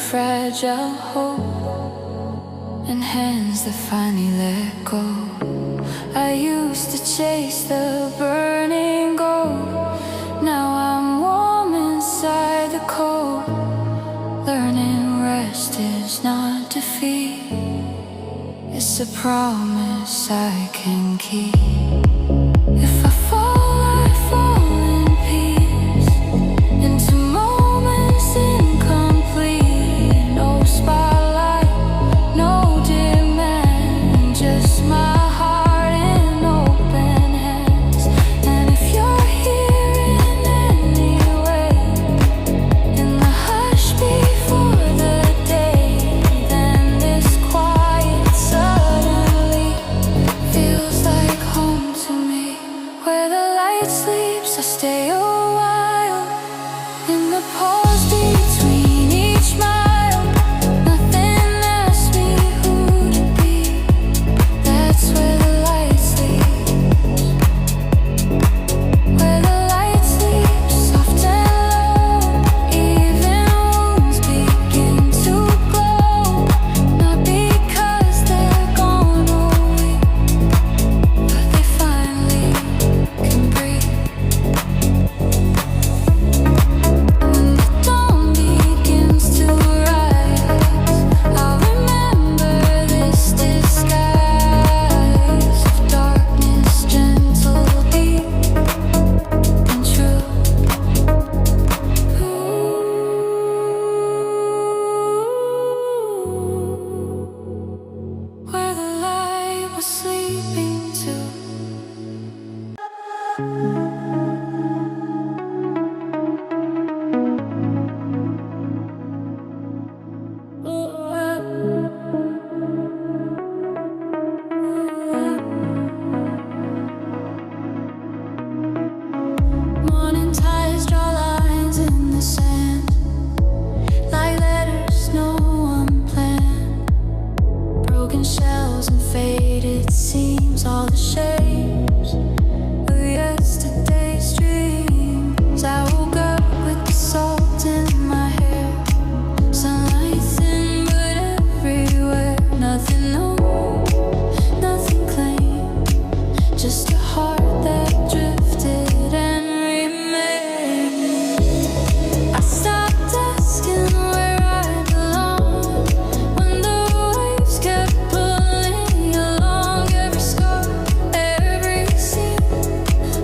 fragile hope and hands that finally let go. I used to chase the burning gold. Now I'm warm inside the cold. Learning rest is not defeat. It's a promise I can keep. If I fall, I fall in peace, into moments incomplete. No spotlight, no demand, just my heart in open hands. And if you're here in any way, in the hush before the day, then this quiet suddenly feels like home to me. it seems, all the shapes of yesterday's dreams. I woke up with the salt in my hair, sunlight thin but everywhere. Nothing new, nothing clean, just a heart that drifted and remained. I stopped asking where I belong when the waves kept pulling along. Every scar, every seam,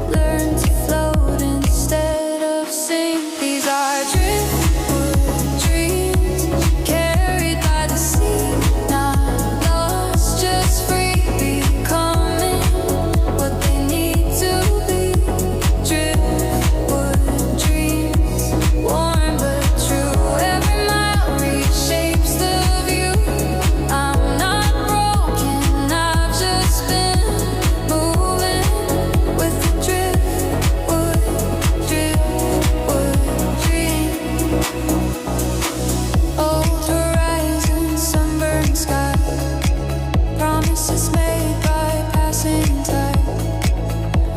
learned to float instead of sink. These are driftwood dreams, carried by the sea, not lost, just free, becoming what they need to be. Driftwood dreams, warm but true. Every mile reshapes the view. I'm not broken, I've just been moving with the driftwood dream. Old horizon, sunburned sky, promises made by passing tide.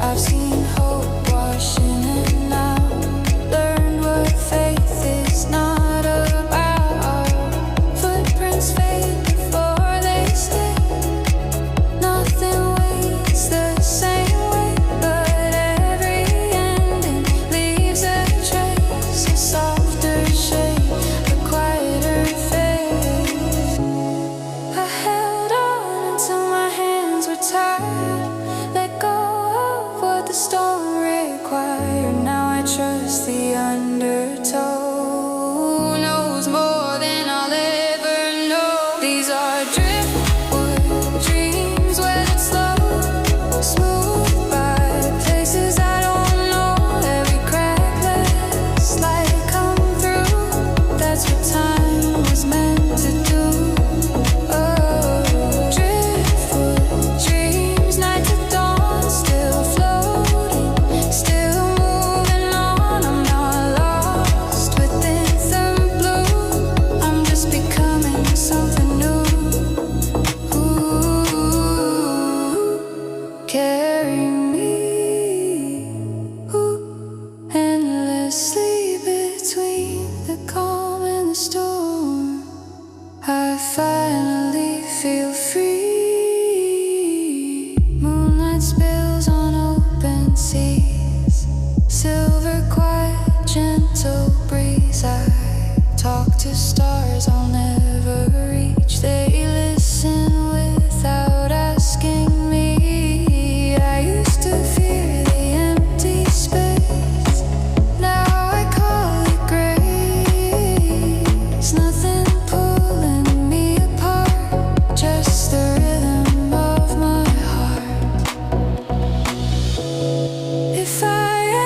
I've seen hope wash in and out, learned what faith is not about. Footprints fade before they stay. Nothing waits the same way, but every ending leaves a trace, a softer shade, a quieter face. I held on until my hands were tired, let go of what the storm required. Now I trust the undertow knows more than I'll ever know. These are driftwood dreams, weathered slow, smooth by places I don't know. Every crack lets light come through. That's what time was meant to do. Oh, driftwood dreams, night to dawn, still floating, still moving on. I'm not lost within the blue. I'm just becoming something new. Ooh, carry me, ooh, endlessly between the calm and the storm. I finally feel free. Moonlight spills on open seas, silver quiet, gentle breeze. I talk to stars I'll never reach. They listen without asking me. I used to fear the empty space, now I call it grace. Nothing pulling me apart, just the rhythm of my heart. If I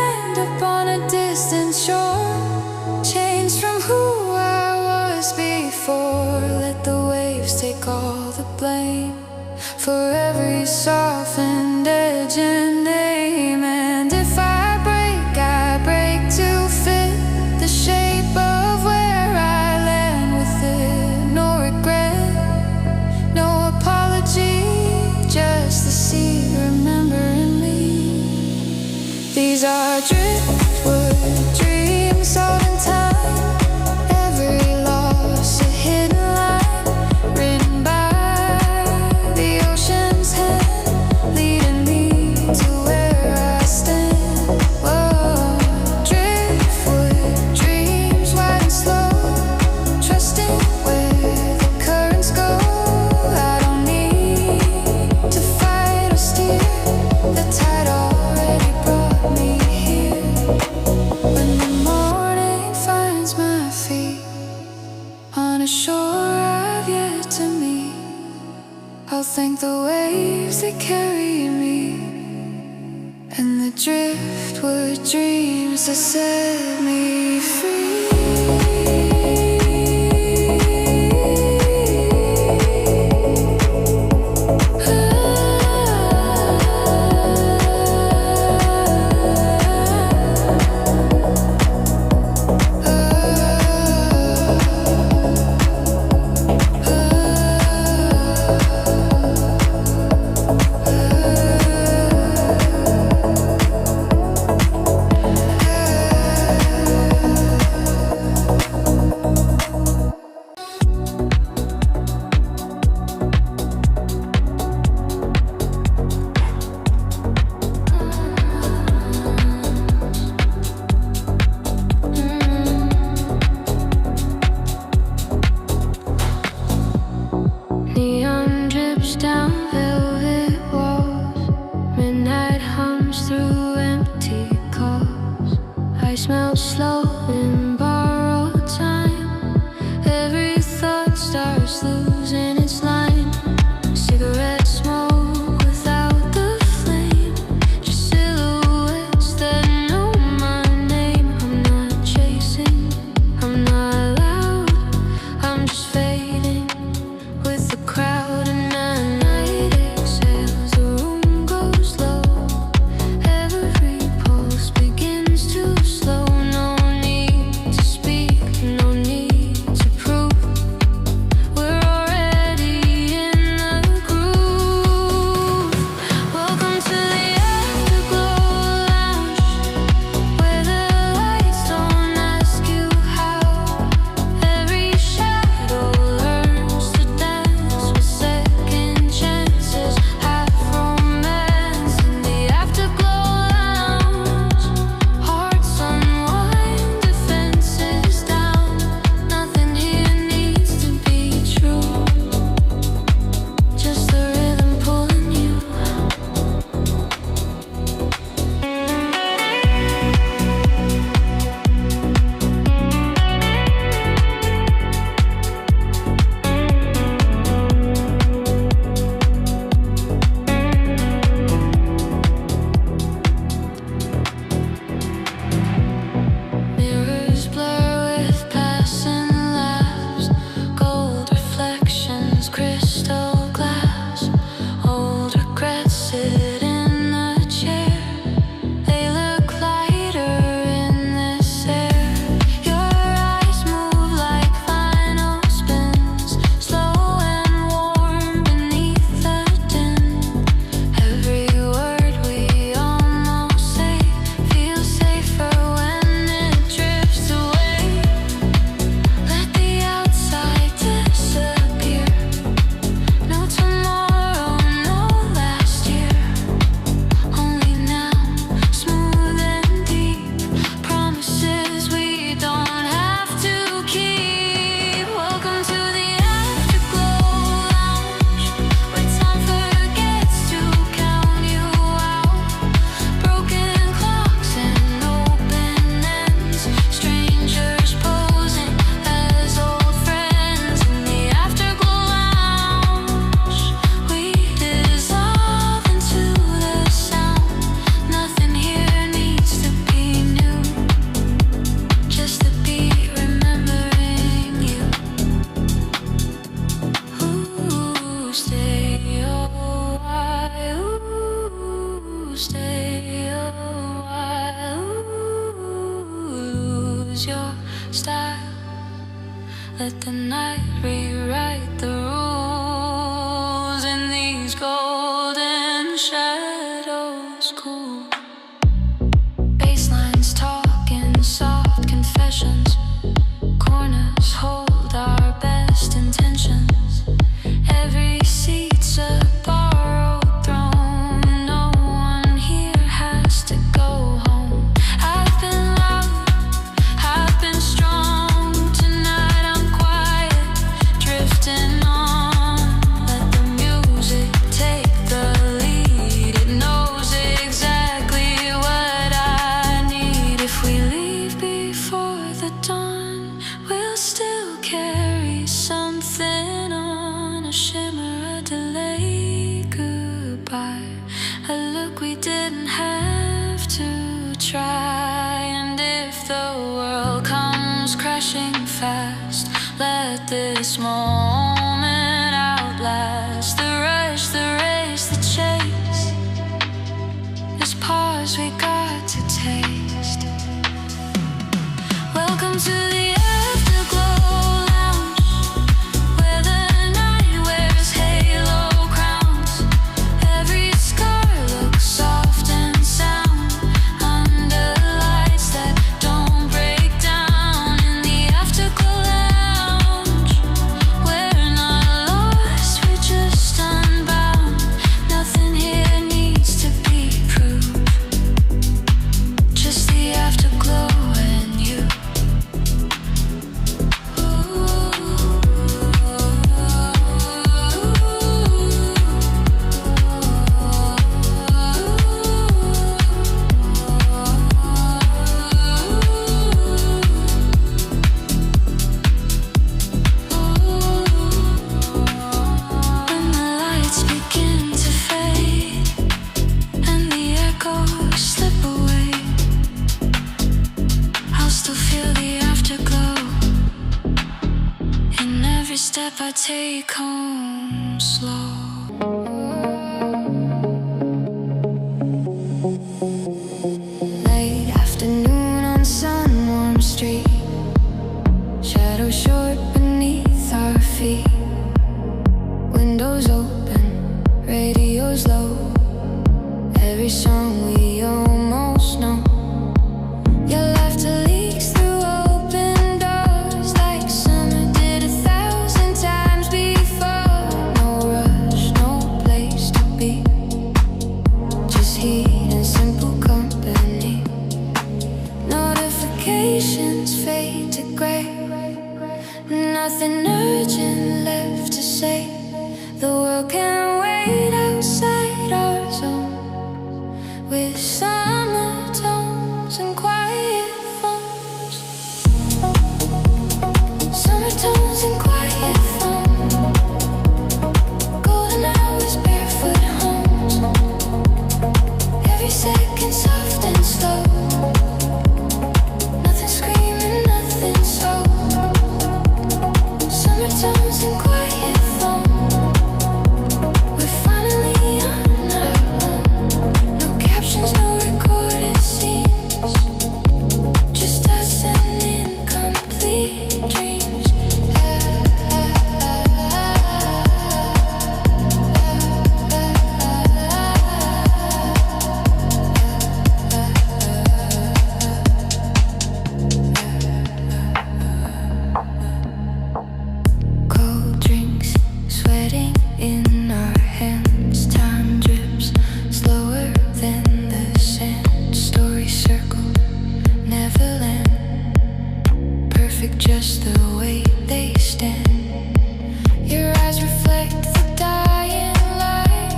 end up on a distant shore, changed from who I was before, let the waves take all the blame for every softened edge and name. And if I break to fit the shape of where I land with it. No regret, no apology, just the sea remembering me. These are driftwood dreams, salt and time. Every loss a hidden line, written by the ocean's hand, leading me to where I stand. Whoa, driftwood dreams, wide and slow, trusting where the currents go. I don't need to fight or steer, the tide already brought me here. When the morning finds my feet on a shore I've yet to meet, I'll thank the waves that carry me and the driftwood dreams that set me free. down velvet walls. Midnight hums through empty calls. I smell slow in borrowed time. Every thought starts losing its line. Cigarette smoke without the flame. Just silhouettes that know my name. I'm not chasing, I'm not loud. I'm just fading with the crowd, and the night exhales. The room goes low. Every pulse begins to slow. No need to speak, no need to prove. We're already in the groove. Welcome to the afterglow lounge, where the lights don't ask you how. Every shadow learns to dance with second chances. Half romance in the afterglow lounge. Hearts unwind, defenses down. Nothing here needs to be true. Just the rhythm pulling you. Mirrors blur with passing laughs. Gold reflections, crystal glass. Old regrets sit in the chair. They look lighter in this air. Your eyes move like final spins, slow and warm beneath the din. Every word we almost say feels safer when it drifts away. Let the outside disappear. No tomorrow, no last year. Only now, smooth and deep. Promises we don't have to keep. Welcome to the afterglow lounge, where time forgets to count you out. Broken clocks and open ends. Strangers posing as old friends in the afterglow lounge. We dissolve into the sound. Nothing here needs to be new. Just the beat remembering you. Ooh, stay a while. Ooh, stay a while. Ooh, lose your style. Let the night rewrite the rules in these golden shadows cool. Basslines talking soft confessions. Corners hold our best intentions. Every seat's a borrowed throne. No one here has to go home. I've been loud, I've been strong. Tonight I'm quiet, step I take home slow. Late afternoon on sun-warm street, shadow short beneath our feet. Windows open, radio's low. Every song we almost know. Your laughter leaks through open doors like summer did 1,000 times before. No rush, no place to be, just heat and simple company. Notifications fade to gray, nothing urgent left to say. The world can wait outside our zone, with summer tones and quiet phones. Summer tones and quiet phones. Golden hours, barefoot homes. Every second soft and slow. Nothing screaming, nothing slow. Summer tones and quiet phones. We're finally on our own. No captions, no recorded scenes, just us and incomplete dreams. Cold drinks, sweating in our hands. Time drips slower than the sand. Stories circle, never land. Perfect just the way they stand. Your eyes reflect the dying light.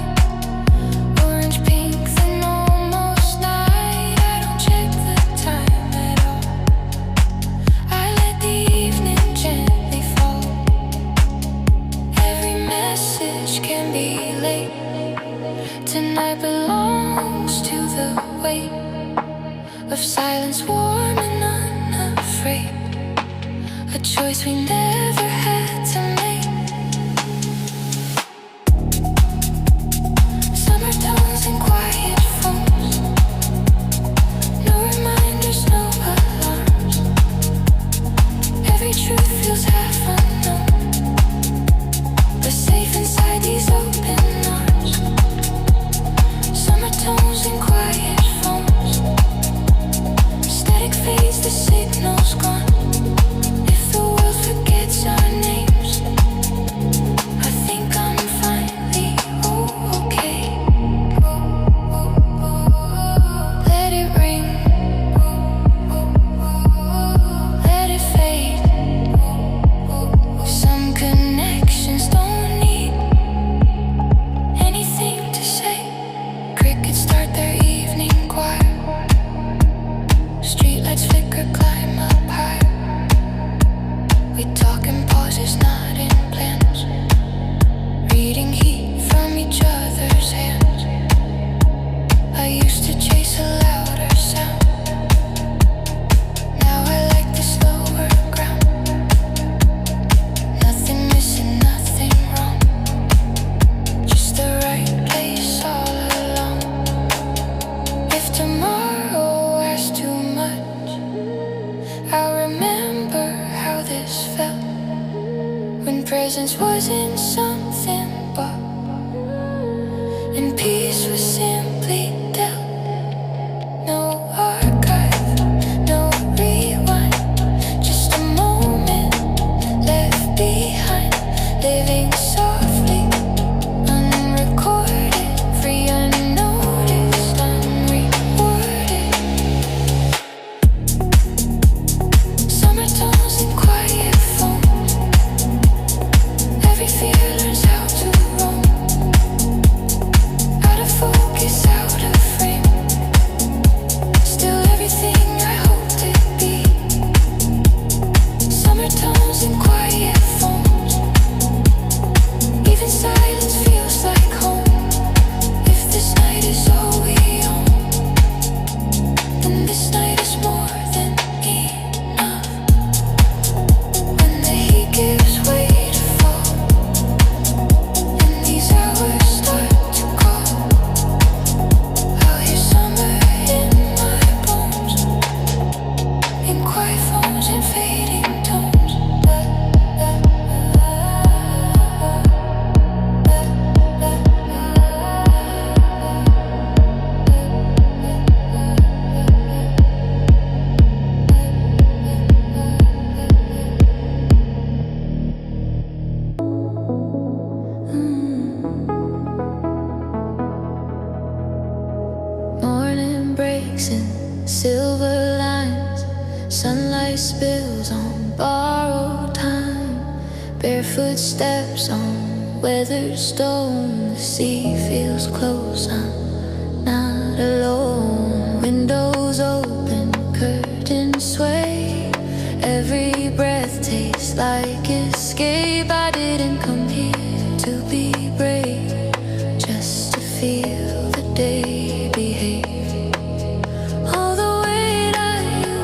Orange, pink, then almost night. I don't check the time at all. I let the evening gently fall. Every message can be late. Tonight belongs to the weight of silence, warm and unafraid. A choice we never had to make. Summer tones and quiet phones. No reminders, no alarms. Every truth feels half unknown, but safe inside these open arms. Summer tones and quiet phones. Static fades, the signal's gone. If the world forgets our names, I think I'm finally okay. Let it ring, let it fade. Some connections don't need anything to say. Crickets start their evening choir. Streetlights flicker, climb up high. We talk in pauses, not in plans. Reading heat from each other's hands. I used to chase a louder sound. Now I like the slower ground. Nothing missing, nothing wrong. Just the right place all along. If tomorrow asks too much, I'll remember how this felt when presence wasn't something bought and peace was simply dealt. No archive, no rewind, just a moment left behind. Living softly, unrecorded, free, unnoticed, unrewarded. Summer tones and quiet phones. Every fear silver lines, sunlight spills on borrowed time, barefoot steps on weathered stone. The sea feels close, I'm not alone. Windows open, curtains sway, every breath tastes like escape. I didn't come here to be brave, just to feel the day behave. All the weight I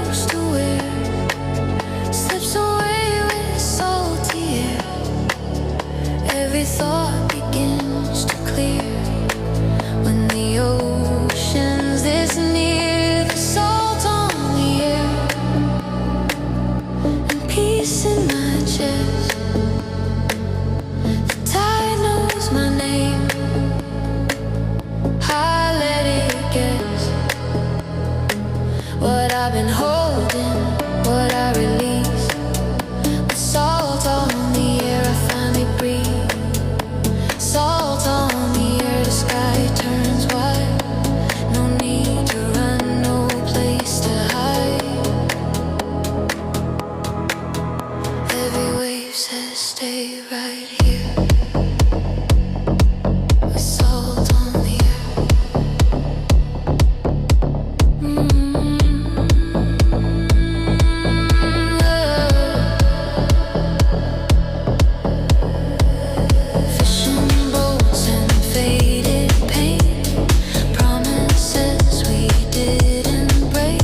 used to wear slips away with salty air. Every thought begins to clear when the ocean's this near. The salt on the air and peace in my chest. The tide knows my name, I let it guess what I've been holding, what I release. With salt on the air, I finally breathe. Salt on the air, the sky turns white. No need to run, no place to hide. Every wave says stay right here. With salt on the air. Fishing boats and faded paint, promises we didn't break.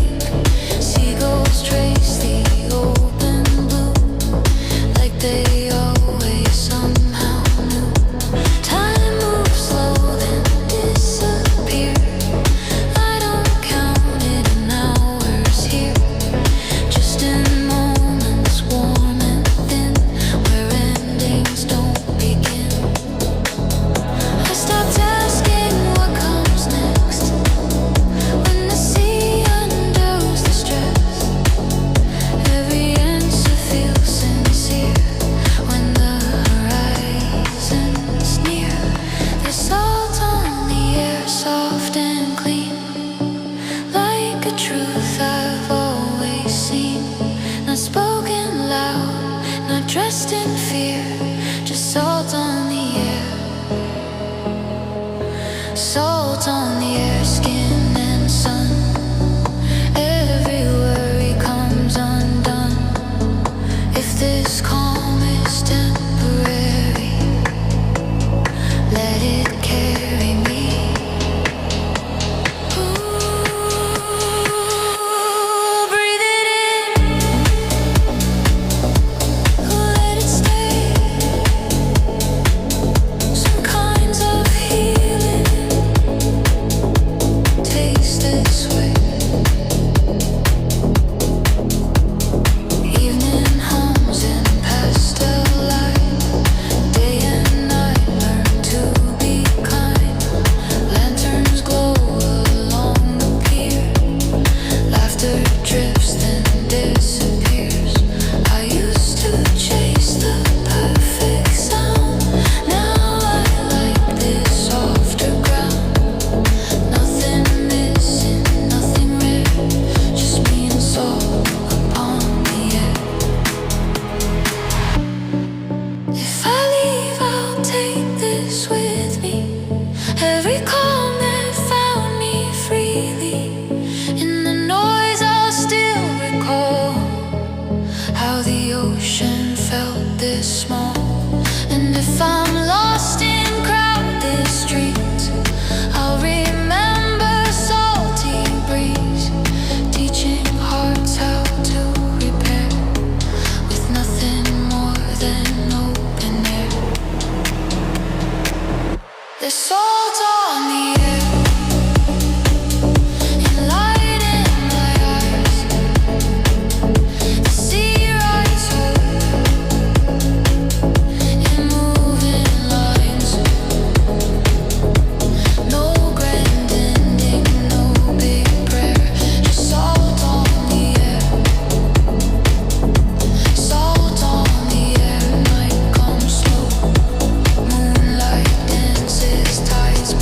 Seagulls trace the open blue, like they always somehow knew. Time moves slow, then disappear. I don't count it in hours here, just in moments warm and thin, where endings don't begin. I stopped asking what comes next when the sea undoes the stress. Every answer feels sincere when the horizon's near. There's salt on the air, soft and clean, like a truth I've always seen. Not spoken loud, not dressed in fear, just salt on the air. Salt on the air, skin and sun. Every worry comes undone. If this calm is temporary, let it carry me. Ooh, breathe it in, let it stay. Some kinds of healing taste this way. Evening hums in pastel light, day and night learn to be kind. Lanterns glow along the pier, laughter drifts then disappears. I used to chase the perfect sound, now I like this softer ground. Nothing missing, nothing rare, just me and salt upon the air. If I leave, I'll take this with me. Every calm that found me freely. In the noise, I'll still recall how the ocean felt this small. And if I'm lost in crowded streets, I'll remember salty breeze, teaching hearts how to repair with nothing more than open air. There's salt on the air, and light in my eyes. The sea rides high in moving lines. No grand ending, no big prayer, just salt on the air. Salt on the air, night comes slow, moonlight dances, tides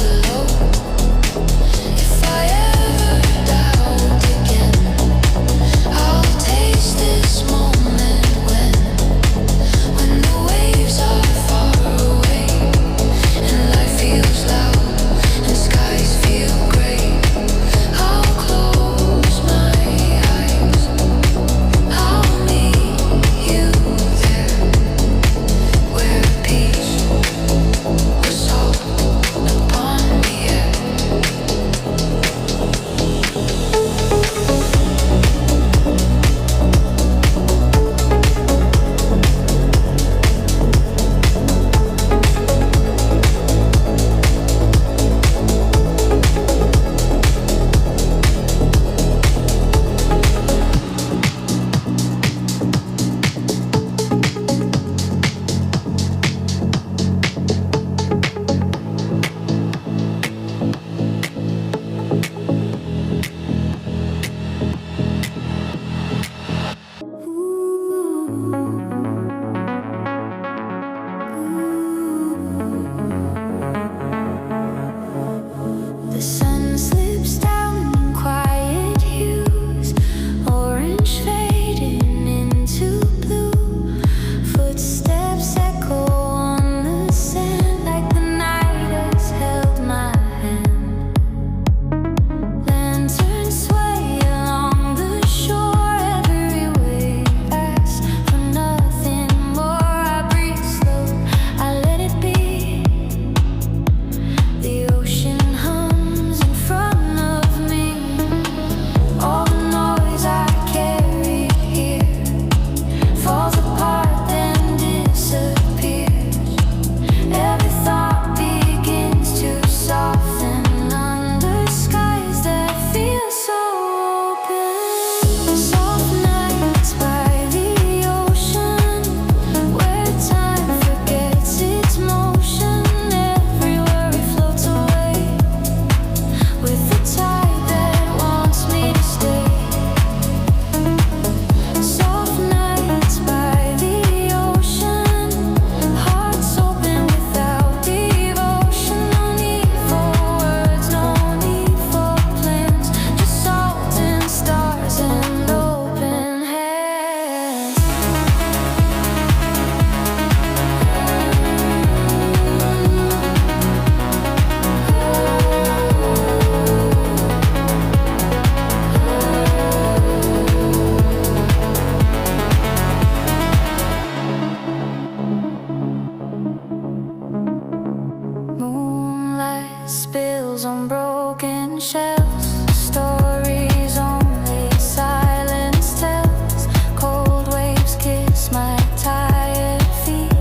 spills on broken shells. Stories only silence tells. Cold waves kiss my tired feet.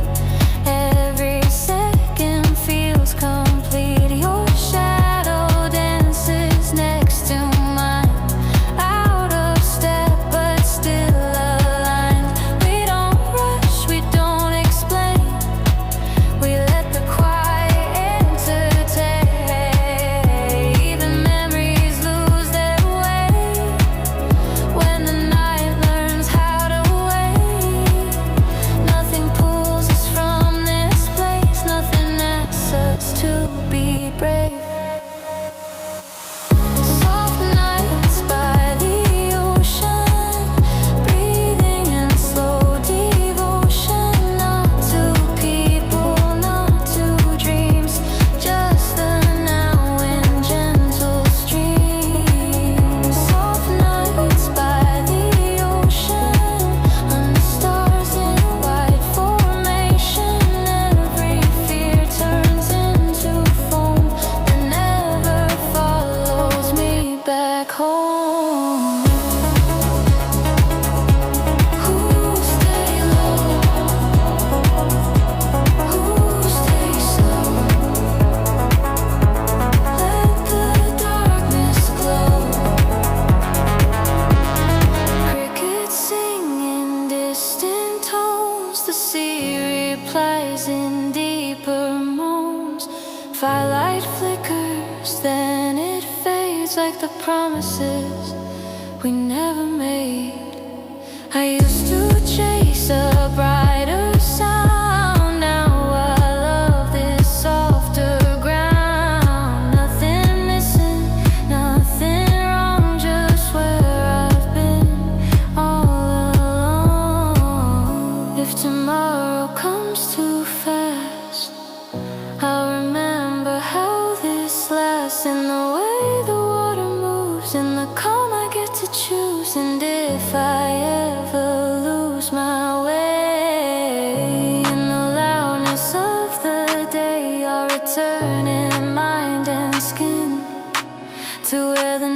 Every second feels complete. Your shadow dances next to mine. Out of step but still aligned. We don't rush, we don't explain. We let the quiet entertain. Even memories lose their way when the night learns how to wait. Nothing pulls us from this place. Nothing asks us to be brave. Soft nights by the ocean, breathing in slow devotion. Not to people, not to dreams, just the now in gentle streams. Soft nights by the ocean, under stars in wide formation. Every fear turns into foam that never follows me back home. Who stay low? Who stay slow? Let the darkness glow. Crickets sing in distant tones. The sea replies in deeper moans. Firelight flickers, then it fades like the promises we never made. I used to chase a brighter sound. Now I love this softer ground. Nothing missing, nothing wrong, just where I've been all along. If tomorrow comes too fast, I'll remember how this lasts. In the way the water moves, in the calm I get to choose. And if I ever lose my way, in the loudness of the day, I'll return in mind and skin to where the